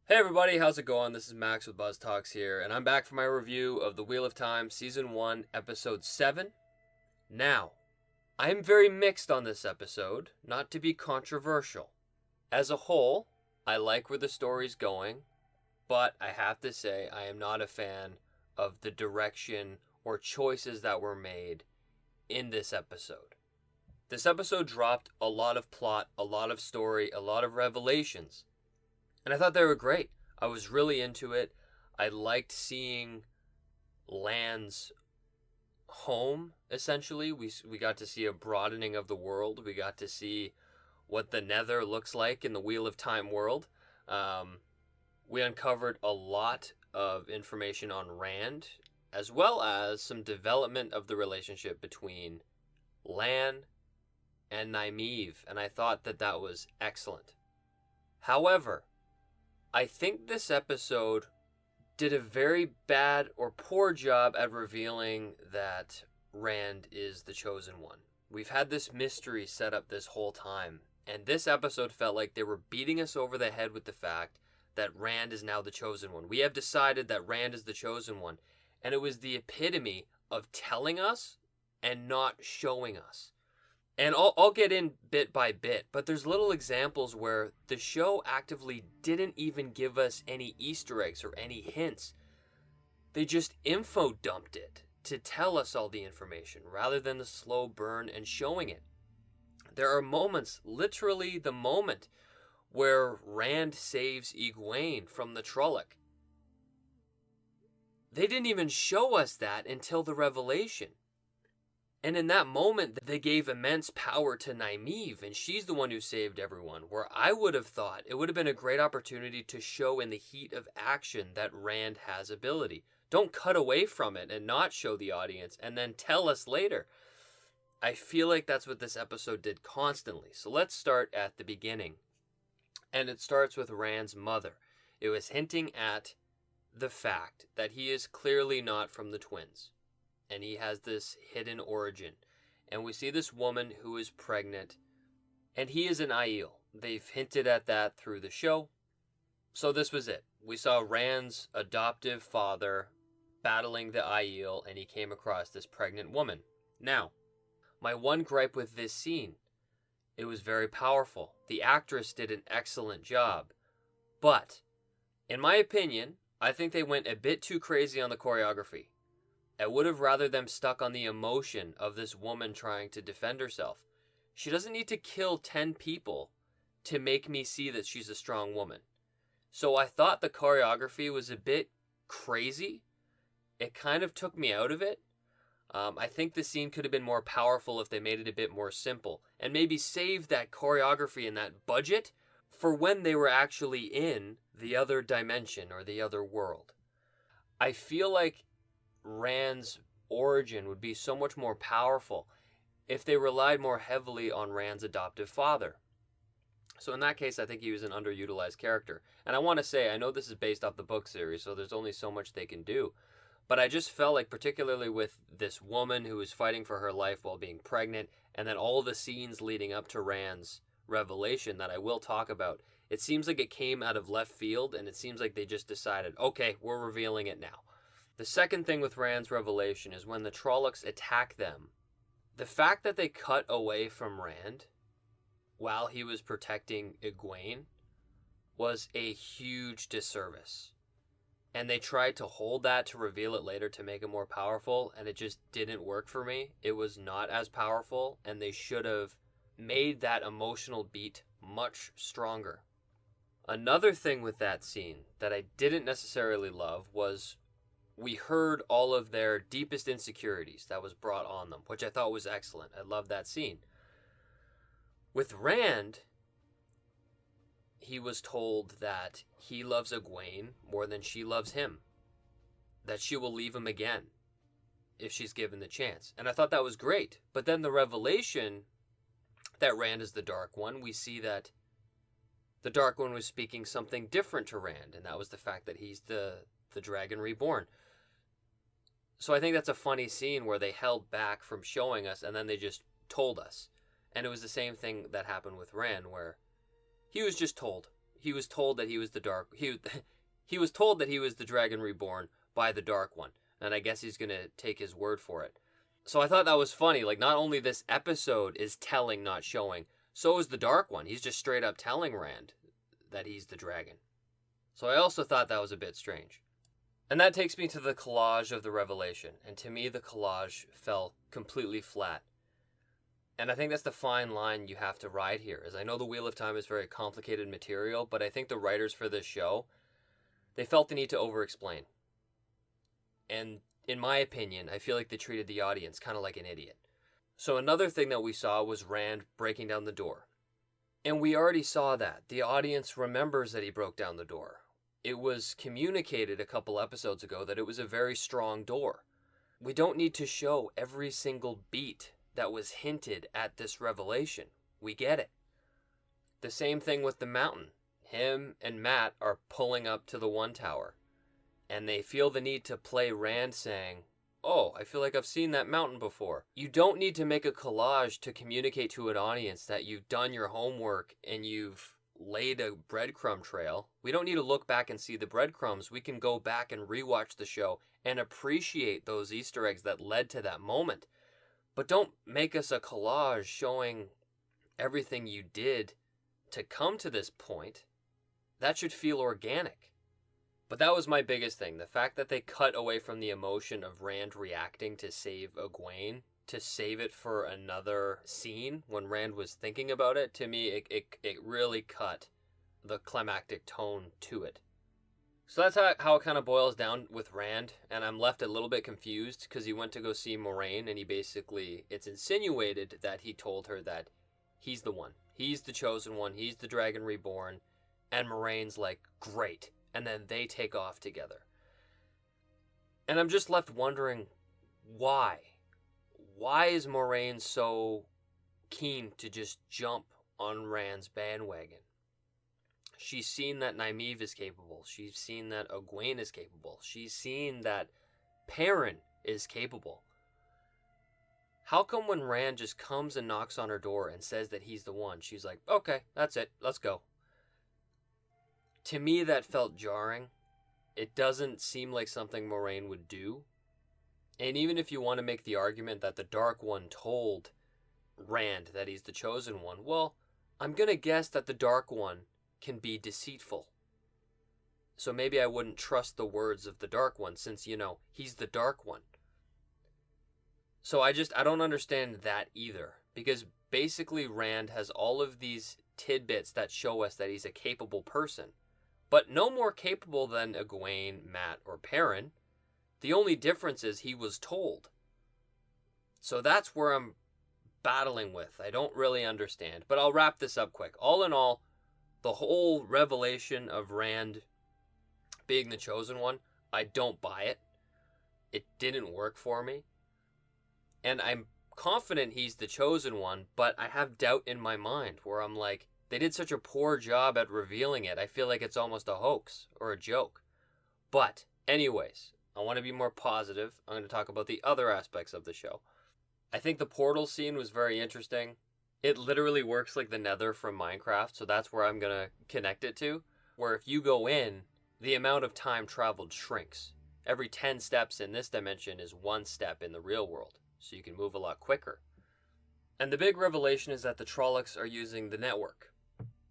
Hey everybody, how's it going? This is Max with BuzzTox here, and I'm back for my review of The Wheel of Time Season 1, Episode 7. Now, I'm very mixed on this episode, not to be controversial. As a whole, I like where the story's going, but I have to say I am not a fan of the direction or choices that were made in this episode. This episode dropped a lot of plot, a lot of story, a lot of revelations. And I thought they were great. I was really into it. I liked seeing Lan's home, essentially. We got to see a broadening of the world. We got to see what the Nether looks like in the Wheel of Time world. We uncovered a lot of information on Rand, as well as some development of the relationship between Lan and Nymeave, and I thought that was excellent. However, I think this episode did a very bad or poor job at revealing that Rand is the chosen one. We've had this mystery set up this whole time, and this episode felt like they were beating us over the head with the fact that Rand is now the chosen one. We have decided that Rand is the chosen one, and it was the epitome of telling us and not showing us. And I'll get in bit by bit, but there's little examples where the show actively didn't even give us any Easter eggs or any hints. They just info dumped it to tell us all the information rather than the slow burn and showing it. There are moments, literally the moment, where Rand saves Egwene from the Trolloc. They didn't even show us that until the revelation. And in that moment, they gave immense power to Nymeave, and she's the one who saved everyone. Where I would have thought it would have been a great opportunity to show in the heat of action that Rand has ability. Don't cut away from it and not show the audience and then tell us later. I feel like that's what this episode did constantly. So let's start at the beginning. And it starts with Rand's mother. It was hinting at the fact that he is clearly not from the twins. And he has this hidden origin. And we see this woman who is pregnant. And he is an Aiel. They've hinted at that through the show. So this was it. We saw Rand's adoptive father battling the Aiel, and he came across this pregnant woman. Now, my one gripe with this scene, it was very powerful. The actress did an excellent job. But, in my opinion, I think they went a bit too crazy on the choreography. I would have rather them stuck on the emotion of this woman trying to defend herself. She doesn't need to kill 10 people to make me see that she's a strong woman. So I thought the choreography was a bit crazy. It kind of took me out of it. I think the scene could have been more powerful if they made it a bit more simple. And maybe save that choreography and that budget for when they were actually in the other dimension or the other world. I feel like Rand's origin would be so much more powerful if they relied more heavily on Rand's adoptive father. So in that case, I think he was an underutilized character. And I want to say, I know this is based off the book series, so there's only so much they can do. But I just felt like, particularly with this woman who was fighting for her life while being pregnant, and then all the scenes leading up to Rand's revelation that I will talk about, it seems like it came out of left field, and it seems like they just decided, okay, we're revealing it now. The second thing with Rand's revelation is when the Trollocs attack them. The fact that they cut away from Rand while he was protecting Egwene was a huge disservice. And they tried to hold that to reveal it later to make it more powerful, and it just didn't work for me. It was not as powerful, and they should have made that emotional beat much stronger. Another thing with that scene that I didn't necessarily love was we heard all of their deepest insecurities that was brought on them, which I thought was excellent. I love that scene. With Rand, he was told that he loves Egwene more than she loves him. That she will leave him again if she's given the chance. And I thought that was great. But then the revelation that Rand is the Dark One, we see that the Dark One was speaking something different to Rand, and that was the fact that he's the Dragon Reborn. So I think that's a funny scene where they held back from showing us, and then they just told us. And it was the same thing that happened with Rand, where he was just told. he was told that he was the dark he was told that he was the dragon reborn by the Dark One, and I guess he's gonna take his word for it. So I thought that was funny. Like, not only this episode is telling, not showing, so is the Dark One. He's just straight up telling Rand that he's the dragon. So I also thought that was a bit strange. And that takes me to the collage of the revelation. And to me, the collage fell completely flat. And I think that's the fine line you have to ride here. As I know the Wheel of Time is very complicated material, but I think the writers for this show, they felt the need to over-explain. And in my opinion, I feel like they treated the audience kind of like an idiot. So another thing that we saw was Rand breaking down the door. And we already saw that. The audience remembers that he broke down the door. It was communicated a couple episodes ago that it was a very strong door. We don't need to show every single beat that was hinted at this revelation. We get it. The same thing with the mountain. Him and Matt are pulling up to the one tower, and they feel the need to play Rand saying, "Oh, I feel like I've seen that mountain before." You don't need to make a collage to communicate to an audience that you've done your homework and you've laid a breadcrumb trail. We don't need to look back and see the breadcrumbs. We can go back and rewatch the show and appreciate those Easter eggs that led to that moment. But don't make us a collage showing everything you did to come to this point. That should feel organic. But that was my biggest thing. The fact that they cut away from the emotion of Rand reacting to save Egwene, to save it for another scene when Rand was thinking about it, to me, it really cut the climactic tone to it. So that's how it kind of boils down with Rand, and I'm left a little bit confused because he went to go see Moraine, and it's insinuated that he told her that he's the one. He's the chosen one. He's the dragon reborn. And Moraine's like, great. And then they take off together. And I'm just left wondering, why? Why is Moraine so keen to just jump on Rand's bandwagon? She's seen that Nynaeve is capable. She's seen that Egwene is capable. She's seen that Perrin is capable. How come when Rand just comes and knocks on her door and says that he's the one, she's like, okay, that's it, let's go. To me, that felt jarring. It doesn't seem like something Moraine would do. And even if you want to make the argument that the Dark One told Rand that he's the chosen one, well, I'm going to guess that the Dark One can be deceitful. So maybe I wouldn't trust the words of the Dark One since, he's the Dark One. So I don't understand that either. Because basically Rand has all of these tidbits that show us that he's a capable person. But no more capable than Egwene, Matt, or Perrin. The only difference is he was told. So that's where I'm battling with. I don't really understand. But I'll wrap this up quick. All in all, the whole revelation of Rand being the chosen one, I don't buy it. It didn't work for me. And I'm confident he's the chosen one, but I have doubt in my mind where I'm like, they did such a poor job at revealing it. I feel like it's almost a hoax or a joke. But anyways, I want to be more positive. I'm going to talk about the other aspects of the show. I think the portal scene was very interesting. It literally works like the Nether from Minecraft, so that's where I'm going to connect it to. Where if you go in, the amount of time traveled shrinks. Every 10 steps in this dimension is 1 step in the real world, so you can move a lot quicker. And the big revelation is that the Trollocs are using the network.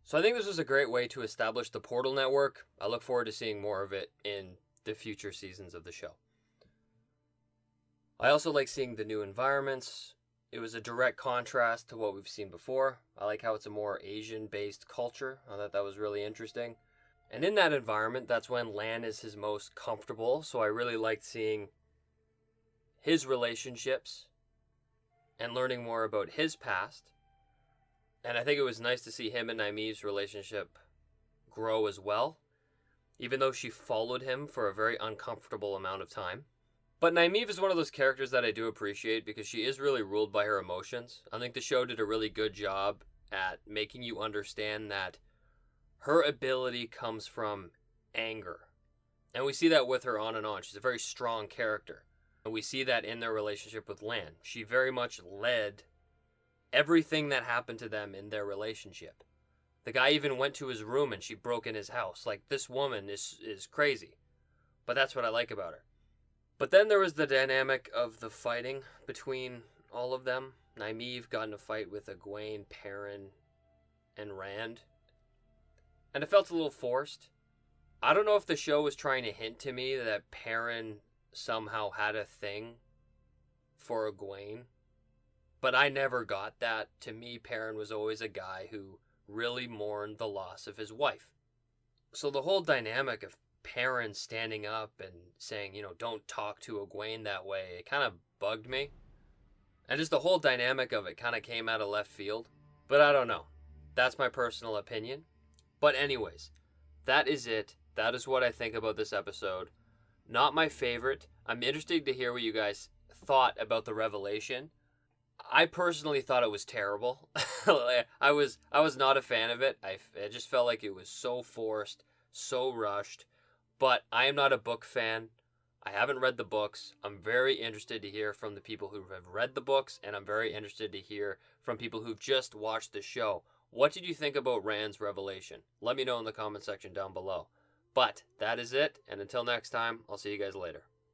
So I think this was a great way to establish the portal network. I look forward to seeing more of it in the future seasons of the show. I also like seeing the new environments. It was a direct contrast to what we've seen before. I like how it's a more Asian-based culture. I thought that was really interesting. And in that environment, that's when Lan is his most comfortable. So I really liked seeing his relationships and learning more about his past. And I think it was nice to see him and Nynaeve's relationship grow as well, even though she followed him for a very uncomfortable amount of time. But Nynaeve is one of those characters that I do appreciate because she is really ruled by her emotions. I think the show did a really good job at making you understand that her ability comes from anger. And we see that with her on and on. She's a very strong character. And we see that in their relationship with Lan. She very much led everything that happened to them in their relationship. The guy even went to his room and she broke in his house. Like, this woman is crazy. But that's what I like about her. But then there was the dynamic of the fighting between all of them. Nynaeve got in a fight with Egwene, Perrin, and Rand. And it felt a little forced. I don't know if the show was trying to hint to me that Perrin somehow had a thing for Egwene. But I never got that. To me, Perrin was always a guy who really mourned the loss of his wife. So the whole dynamic of Perrin standing up and saying, don't talk to Egwene that way, it kind of bugged me. And just the whole dynamic of it kind of came out of left field. But I don't know. That's my personal opinion. But anyways, that is it. That is what I think about this episode. Not my favorite. I'm interested to hear what you guys thought about the revelation. I personally thought it was terrible. I was not a fan of it. I just felt like it was so forced, so rushed. But I am not a book fan. I haven't read the books. I'm very interested to hear from the people who have read the books, and I'm very interested to hear from people who've just watched the show. What did you think about Rand's revelation? Let me know in the comment section down below. But that is it, and until next time, I'll see you guys later.